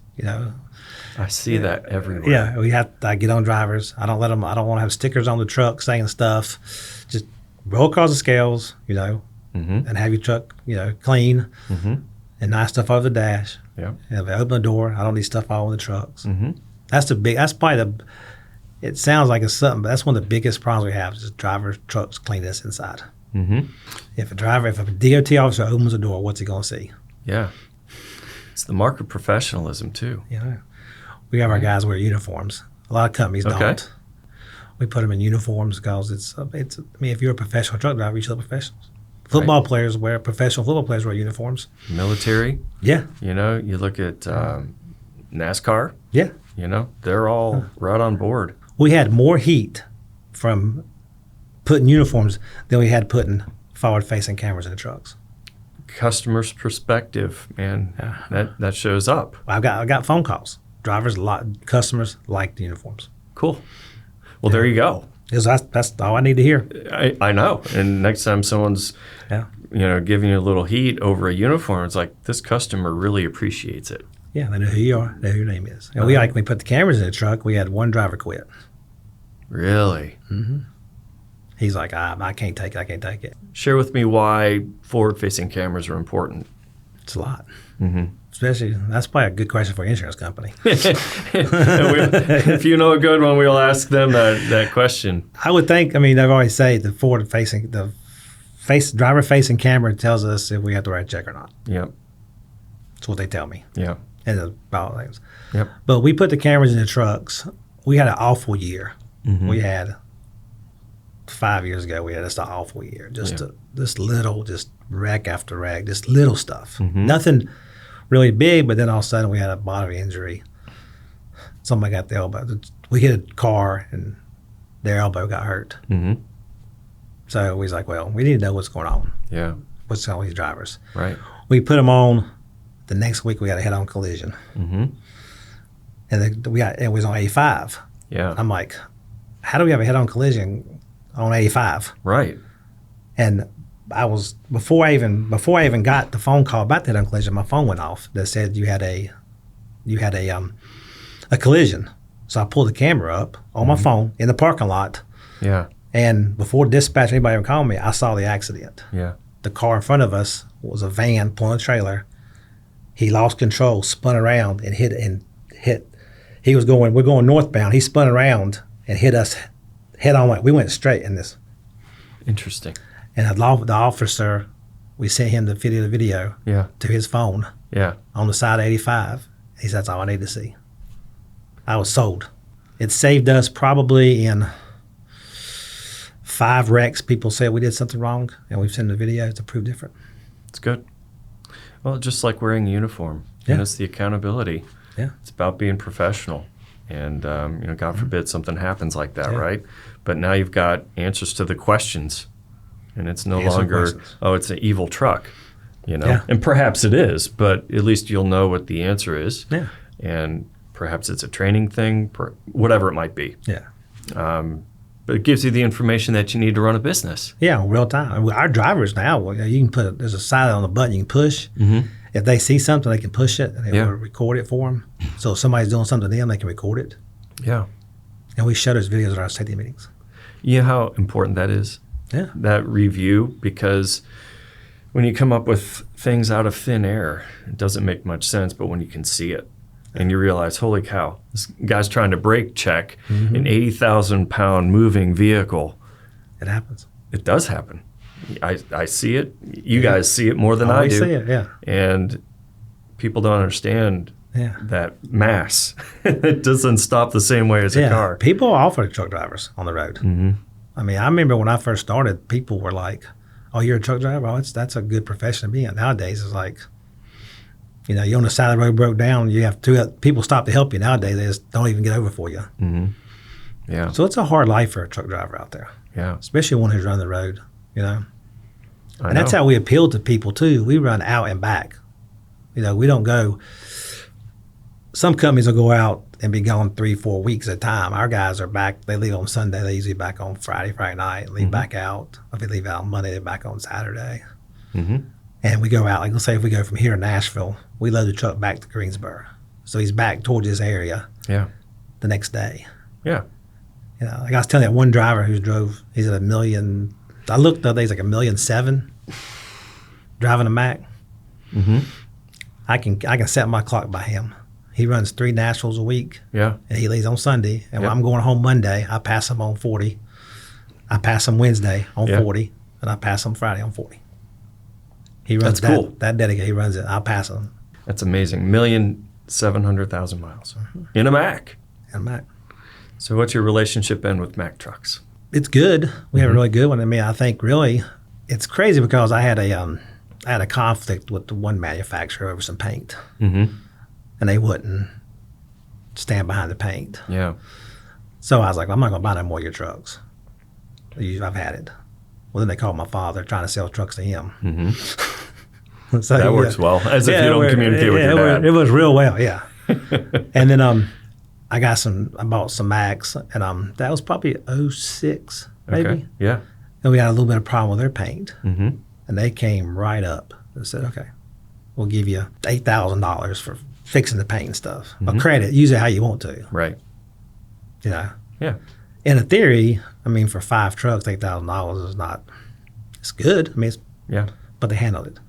I see that everywhere. Yeah, I get on drivers. I don't want to have stickers on the truck saying stuff. Just roll across the scales, and have your truck, clean and nice stuff over the dash. Yeah. And if I open the door, I don't need stuff all over the trucks. That's probably it sounds like it's something, but that's one of the biggest problems we have is just driver trucks cleanness inside. If a DOT officer opens the door, what's he going to see? Yeah. It's the mark of professionalism too. We have our guys wear uniforms. A lot of companies Okay. don't. We put them in uniforms because if you're a professional truck driver, you should be professionals. Professional football players wear uniforms. Military, Yeah. you look at NASCAR, Yeah. they're all right on board. We had more heat from putting uniforms than we had putting forward-facing cameras in the trucks. Customer's perspective, man, that shows up. I got phone calls. Customers like the uniforms. Cool. Well, there you go. That's all I need to hear. I know. And next time someone's, Yeah. giving you a little heat over a uniform, it's like this customer really appreciates it. Yeah, they know who you are. They know who your name is. And we put the cameras in the truck. We had one driver quit. Really? He's like, I can't take it. Share with me why forward-facing cameras are important. It's a lot. Especially, that's probably a good question for an insurance company. If you know a good one, we'll ask them that question. I would think, they've always say the driver-facing camera tells us if we have to write a check or not. Yep. That's what they tell me. Yeah. And the ball things. Yep. But we put the cameras in the trucks. We had an awful year. We had 5 years ago. We had just an awful year. Just wreck after wreck. Just little stuff. Nothing really big. But then all of a sudden we had a bodily injury. Somebody got the elbow. We hit a car and their elbow got hurt. So we was like, well, we need to know what's going on. Yeah. What's going on with these drivers? Right. We put them on. The next week we had a head-on collision. And it was on 85. Yeah. I'm like, how do we have a head-on collision on 85? Right. And before I even got the phone call about the head-on collision, my phone went off that said you had a collision. So I pulled the camera up on my phone in the parking lot. Yeah. And before dispatch, anybody even called me, I saw the accident. Yeah. The car in front of us was a van pulling a trailer. He lost control, spun around and hit. We're going northbound. He spun around and hit us head on. We went straight in this. Interesting. And the officer, we sent him the video Yeah. to his phone Yeah. on the side of 85. He said, that's all I need to see. I was sold. It saved us probably in 5 wrecks. People said we did something wrong, and we've sent the video to prove different. It's good. Well, just like wearing a uniform. Yeah. It's the accountability. Yeah. It's about being professional. And, God forbid something happens like that, Yeah. right? But now you've got answers to the questions. And it's no Answer longer, questions. it's an evil truck, Yeah. And perhaps it is, but at least you'll know what the answer is. Yeah. And perhaps it's a training thing, whatever it might be. Yeah. But it gives you the information that you need to run a business. Yeah, in real time. Our drivers now, you can there's a side on the button you can push. If they see something, they can push it and will record it for them. So if somebody's doing something to them, they can record it. Yeah. And we show those videos at our safety meetings. You know how important that is? Yeah. That review, because when you come up with things out of thin air, it doesn't make much sense, but when you can see it and you realize, holy cow, this guy's trying to brake check an 80,000-pound moving vehicle. It happens. It does happen. I see it. You guys see it more than I do. see it, yeah. And people don't understand Yeah. that mass. It doesn't stop the same way as a car. People offer truck drivers on the road. I remember when I first started, people were like, oh, you're a truck driver? Oh, that's a good profession to be in. Nowadays, it's like, You know, you're on the side of the road, broke down, you have two people stop to help you. Nowadays, they just don't even get over for you. Mm-hmm. Yeah. So it's a hard life for a truck driver out there. Yeah. Especially one who's running the road, you know. And that's how we appeal to people, too. We run out and back. You know, we don't go. Some companies will go out and be gone 3-4 weeks at a time. Our guys are back. They leave on Sunday. They usually back on Friday night, leave back out. If they leave out on Monday, they're back on Saturday. Mm-hmm. And we go out, like let's say if we go from here to Nashville, we load the truck back to Greensboro. So he's back towards this area the next day. Yeah. You know, like I was telling that one driver who drove, he's at $1 million. I looked the other day, he's like $1.7 million driving a Mack. Mm-hmm. I can set my clock by him. He runs 3 Nashvilles a week. Yeah. And he leaves on Sunday. And when I'm going home Monday, I pass him on 40. I pass him Wednesday on 40. And I pass him Friday on 40. He runs that dedicated. He runs it. I'll pass him. That's amazing. 1,700,000 miles in a Mack. In a Mack. So what's your relationship been with Mack trucks? It's good. We have a really good one. I mean, I think really it's crazy because I had a conflict with the one manufacturer over some paint. Mm-hmm. And they wouldn't stand behind the paint. Yeah. So I was like, I'm not going to buy no more of your trucks. I've had it. Well, then they called my father trying to sell trucks to him. Mm-hmm. So, that works well, as if you don't communicate with your dad. It was real well, yeah. And then I bought some Macks, and that was probably 06, maybe. Okay. Yeah. And we had a little bit of problem with their paint. Mm-hmm. And they came right up and said, okay, we'll give you $8,000 for fixing the paint and stuff. Mm-hmm. Or credit, use it how you want to. Right. You know? Yeah. In a theory, I mean, for 5 trucks, $8,000 is not, it's good. I mean, but they handled it.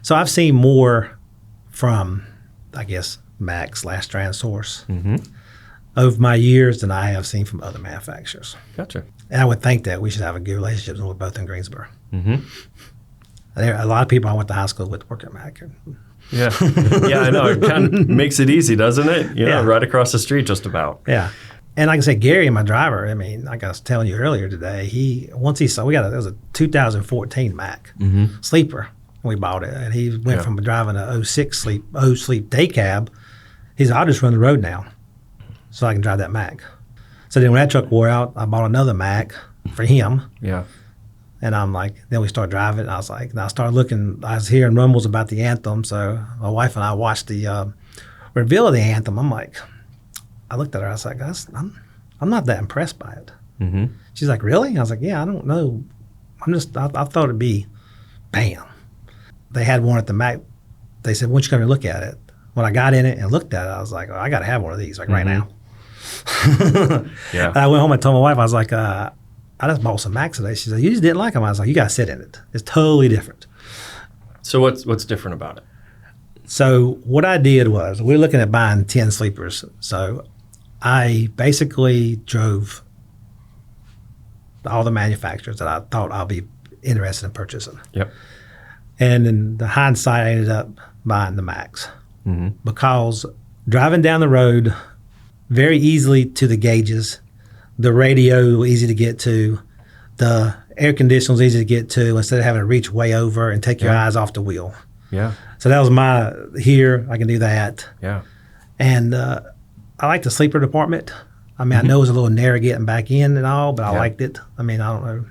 So I've seen more from, I guess, Mack/Strand/Source over my years than I have seen from other manufacturers. Gotcha. And I would think that we should have a good relationship with both in Greensboro. Mm-hmm. A lot of people I went to high school with work at Mack. Yeah. Yeah, I know. It kind of makes it easy, doesn't it? You know, right across the street just about. Yeah. And like I said, Gary, my driver, I mean, like I was telling you earlier today, it was a 2014 Mack sleeper when we bought it. And he went from driving a 06 sleep day cab. He said, I'll just run the road now so I can drive that Mack. So then when that truck wore out, I bought another Mack for him. Yeah. And I'm like, then we started driving. And I was like, and I started looking, I was hearing rumbles about the anthem. So my wife and I watched the reveal of the anthem. I'm like, I looked at her, I was like, I'm not that impressed by it. Mm-hmm. She's like, really? I was like, yeah, I don't know. I thought it'd be, bam. They had one at the Mack. They said, why don't you come and look at it? When I got in it and looked at it, I was like, oh, I got to have one of these right now. Yeah. And I went home and told my wife, I was like, I just bought some Macks today. She said, you just didn't like them. I was like, you got to sit in it. It's totally different. So what's different about it? So what I did was, we were looking at buying 10 sleepers. So I basically drove all the manufacturers that I thought I'll be interested in purchasing. Yep. And in the hindsight, I ended up buying the Macks because driving down the road very easily to the gauges, the radio was easy to get to, the air conditioner was easy to get to instead of having to reach way over and take your eyes off the wheel. Yeah. So that was I can do that. Yeah. And I like the sleeper department. I mean, I know it was a little narrow getting back in and all, but I liked it. I mean, I don't know.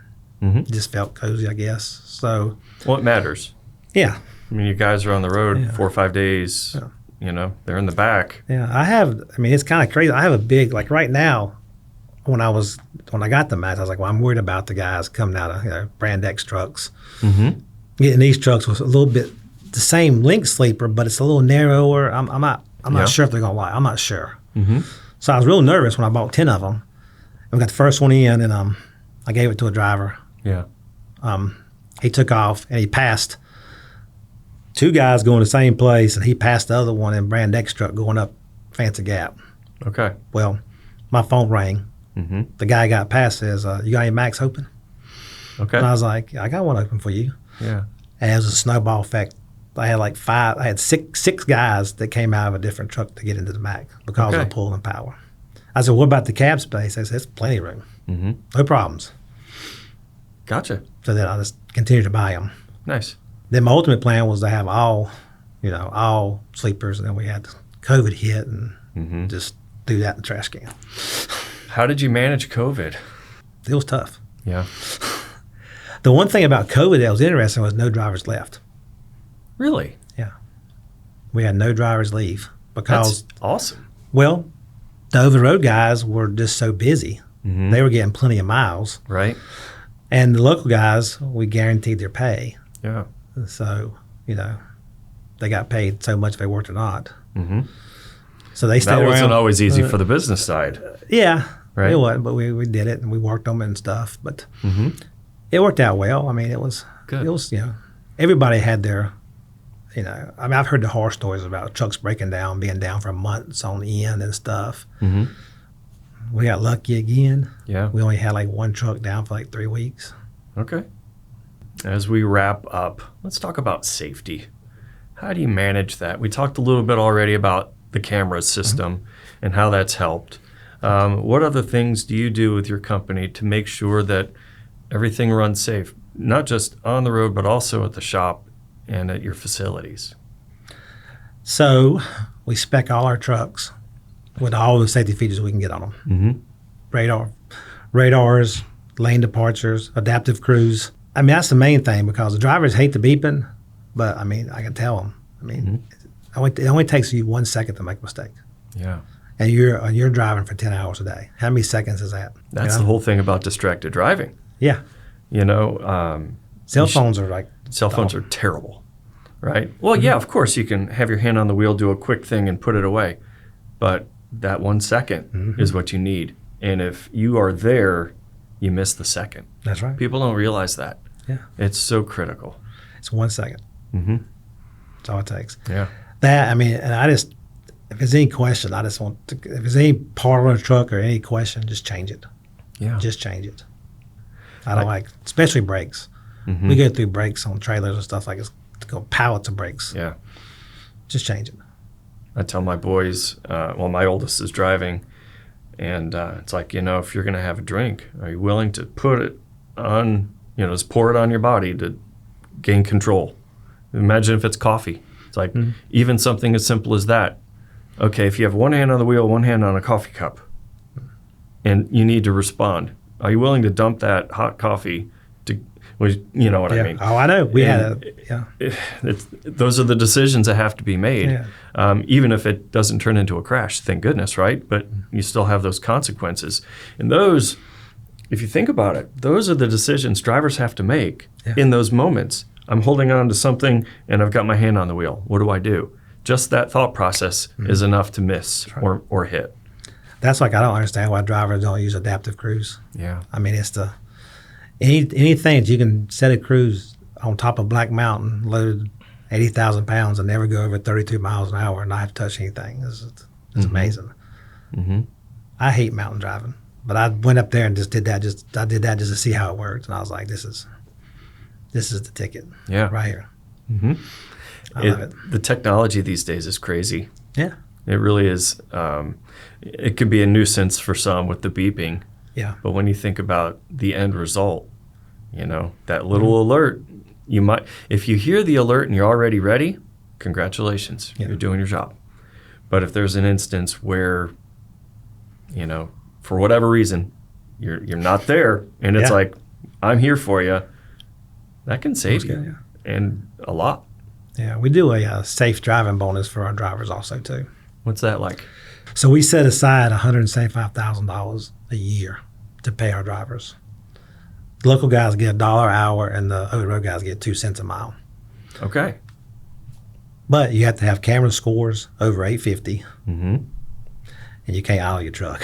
It just felt cozy, I guess. So. Well, it matters. Yeah. I mean, you guys are on the road 4 or 5 days. Yeah. You know, they're in the back. Yeah, it's kind of crazy. I have a big, like right now, when I got the Mack, I was like, well, I'm worried about the guys coming out of Brand X trucks. Getting these trucks was a little bit the same length sleeper, but it's a little narrower. I'm not sure if they're gonna lie. I'm not sure. So I was real nervous when I bought 10 of them. And we got the first one in, and I gave it to a driver. Yeah. He took off and he passed 2 guys going the same place, and he passed the other one in Brand X truck going up Fancy Gap. Okay. Well, my phone rang. The guy got past says, you got any Macks open? Okay. And I was like, I got one open for you. Yeah. And it was a snowball effect. I had six guys that came out of a different truck to get into the Mack because of the pull and power. I said, what about the cab space? They said, it's plenty of room. No problems. Gotcha. So then I just continued to buy them. Nice. Then my ultimate plan was to have all all sleepers. And then we had COVID hit and just threw that in the trash can. How did you manage COVID? It was tough. Yeah. The one thing about COVID that was interesting was no drivers left. Really? Yeah. We had no drivers leave because, That's awesome. well, the over-the-road guys were just so busy. They were getting plenty of miles. Right. And the local guys, we guaranteed their pay. Yeah. So, they got paid so much if they worked or not. So they stayed That around. wasn't always easy for the business side. Yeah. Right. It wasn't, but we did it and we worked them and stuff. But it worked out well. I mean, it was Good. It was, everybody had their, I've heard the horror stories about trucks breaking down, being down for months on end and stuff. We got lucky again. Yeah. We only had like one truck down for like 3 weeks. Okay. As we wrap up, let's talk about safety. How do you manage that? We talked a little bit already about the camera system and how that's helped. What other things do you do with your company to make sure that everything runs safe, not just on the road, but also at the shop and at your facilities? So we spec all our trucks with all the safety features we can get on them. Radars, lane departures, adaptive cruise. I mean, that's the main thing because the drivers hate the beeping, but I mean, I can tell them. I mean, it only takes you 1 second to make a mistake. Yeah. And you're driving for 10 hours a day. How many seconds is that? That's the whole thing about distracted driving. Yeah. Cell phones are like... Cell phones are terrible, right? Well, yeah, of course, you can have your hand on the wheel, do a quick thing, and put it away. But that 1 second is what you need. And if you are there, you miss the second. That's right. People don't realize that. Yeah. It's so critical. It's 1 second. That's all it takes. Yeah. That, I mean, and if there's any question, if there's any part on the truck or any question, just change it. Yeah. Just change it. I don't especially brakes. We go through brakes on trailers and stuff pallets of brakes. Yeah. Just change it. I tell my boys, my oldest is driving, and it's like, if you're going to have a drink, are you willing to put it on, just pour it on your body to gain control? Imagine if it's coffee. It's like even something as simple as that. Okay, if you have one hand on the wheel, one hand on a coffee cup, and you need to respond, are you willing to dump that hot coffee to, you know what I mean? Oh, I know. We had those are the decisions that have to be made, even if it doesn't turn into a crash, thank goodness, right? But you still have those consequences. And those, if you think about it, those are the decisions drivers have to make in those moments. I'm holding on to something and I've got my hand on the wheel. What do I do? Just that thought process is enough to miss or hit. That's I don't understand why drivers don't use adaptive cruise. Yeah. I mean, it's anything that you can set a cruise on top of Black Mountain, load 80,000 pounds and never go over 32 miles an hour and not have to touch anything. It's amazing. I hate mountain driving, but I went up there and just did that. I did that just to see how it worked, and I was like, this is the ticket. Yeah. Right here. I love it. The technology these days is crazy. Yeah. It really is. It could be a nuisance for some with the beeping. Yeah. But when you think about the end result, that little alert, you might, if you hear the alert and you're already ready, congratulations, you're doing your job. But if there's an instance where, for whatever reason, you're not there, and it's like, I'm here for you, that can save you, and a lot. Yeah, we do a safe driving bonus for our drivers also too. What's that like? So we set aside $175,000 a year to pay our drivers. The local guys get $1 an hour, and the over-the-road guys get 2 cents a mile. Okay. But you have to have camera scores over 850, and you can't idle your truck.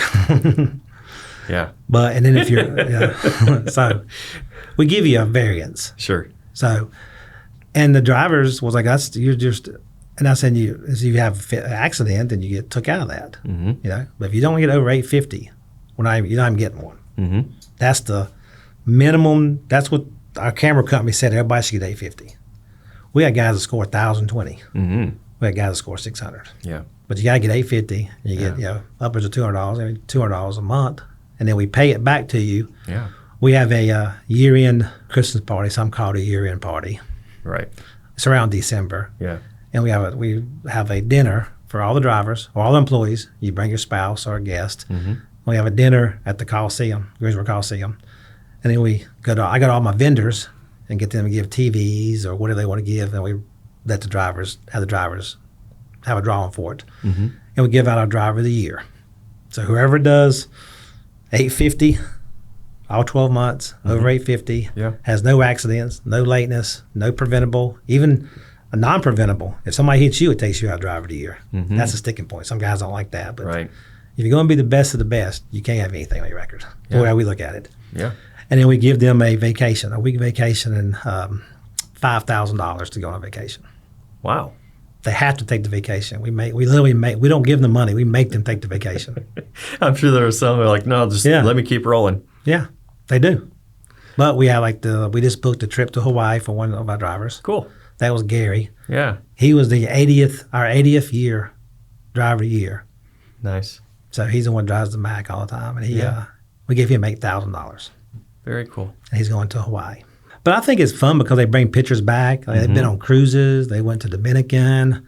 Yeah. But and then if you're so we give you a variance. Sure. So, and the drivers was like, you're just. And I said, if you have an accident, then you get took out of that. But if you don't get over 850, you're not even getting one. That's the minimum. That's what our camera company said. Everybody should get 850. We had guys that score 1,020. We had guys that score 600. Yeah. But you got to get 850. And you get upwards of $200, $200 a month, and then we pay it back to you. Yeah. We have a year-end Christmas party. Some call it a year-end party. Right. It's around December. Yeah. and we have a dinner for all the drivers or all the employees. You bring your spouse or a guest. We have a dinner at the Coliseum, Greensboro Coliseum, and then I got all my vendors and get them to give TVs or whatever they want to give, and we let the drivers have a drawing for it, and we give out our driver of the year. So whoever does 850 all 12 months over 850 has no accidents, no lateness, no preventable, even a non-preventable. If somebody hits you, it takes you out driver of the year. That's a sticking point. Some guys don't like that, but if you're going to be the best of the best, you can't have anything on your record. The way we look at it. And then we give them a week vacation, and $5,000 to go on vacation. Wow. They have to take the vacation. We don't give them money. We make them take the vacation. I'm sure there are some who are like, no, just let me keep rolling. Yeah, they do. But we have we just booked a trip to Hawaii for one of our drivers. Cool. That was Gary. Yeah. He was our 80th year driver of the year. Nice. So he's the one who drives the Mack all the time, and we gave him $8,000. Very cool. And he's going to Hawaii. But I think it's fun because they bring pictures back. Like they've been on cruises. They went to Dominican.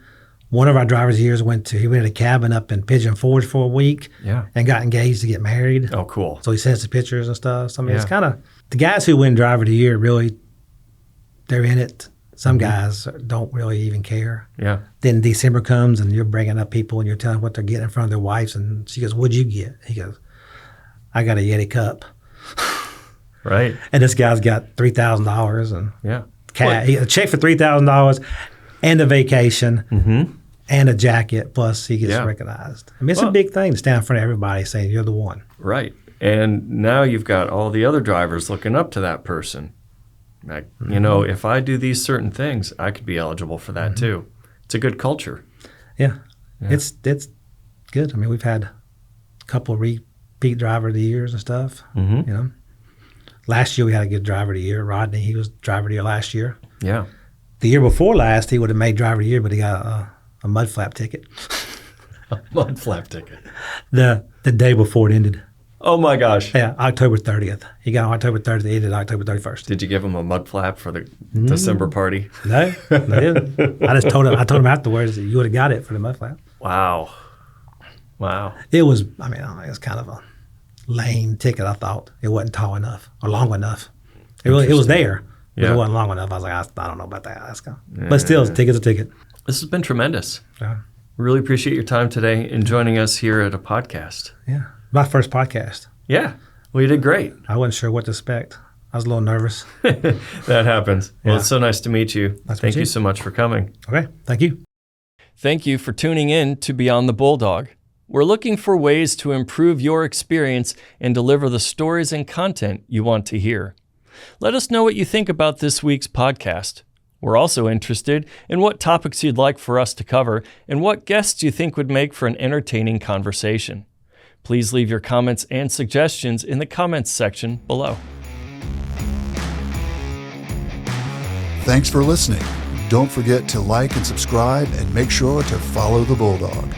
One of our drivers' years he went to a cabin up in Pigeon Forge for a week and got engaged to get married. Oh, cool. So he sends the pictures and stuff. So, I mean, it's kind of, the guys who win driver of the year, really, they're in it. Some guys don't really even care. Yeah. Then December comes and you're bringing up people and you're telling them what they're getting in front of their wives. And she goes, what'd you get? He goes, I got a Yeti cup. Right. And this guy's got $3,000 and a check for $3,000 and a vacation and a jacket. Plus he gets recognized. I mean, it's a big thing to stand in front of everybody saying you're the one. Right. And now you've got all the other drivers looking up to that person. Like, you know, if I do these certain things, I could be eligible for that too. It's a good culture. Yeah. It's good. I mean, we've had a couple of repeat driver of the years and stuff, you know. Last year we had a good driver of the year. Rodney, he was driver of the year last year. Yeah. The year before last, he would have made driver of the year, but he got a mud flap ticket. A mud flap ticket. The day before it ended. Oh my gosh. Yeah, October 30th. He got on October 30th, it ended October 31st. Did you give him a mud flap for the December party? No, I didn't. I told him afterwards that you would have got it for the mud flap. Wow. It was, I mean, it was kind of a lame ticket, I thought. It wasn't tall enough or long enough. It was there, but it wasn't long enough. I was like, I don't know about that. But still, a ticket's a ticket. This has been tremendous. Yeah. Really appreciate your time today and joining us here at a podcast. Yeah. My first podcast. Yeah. Well, you did great. I wasn't sure what to expect. I was a little nervous. That happens. Well, it's so nice to meet you. Thank you so much for coming. Okay. Thank you. Thank you for tuning in to Beyond the Bulldog. We're looking for ways to improve your experience and deliver the stories and content you want to hear. Let us know what you think about this week's podcast. We're also interested in what topics you'd like for us to cover and what guests you think would make for an entertaining conversation. Please leave your comments and suggestions in the comments section below. Thanks for listening. Don't forget to like and subscribe and make sure to follow the Bulldog.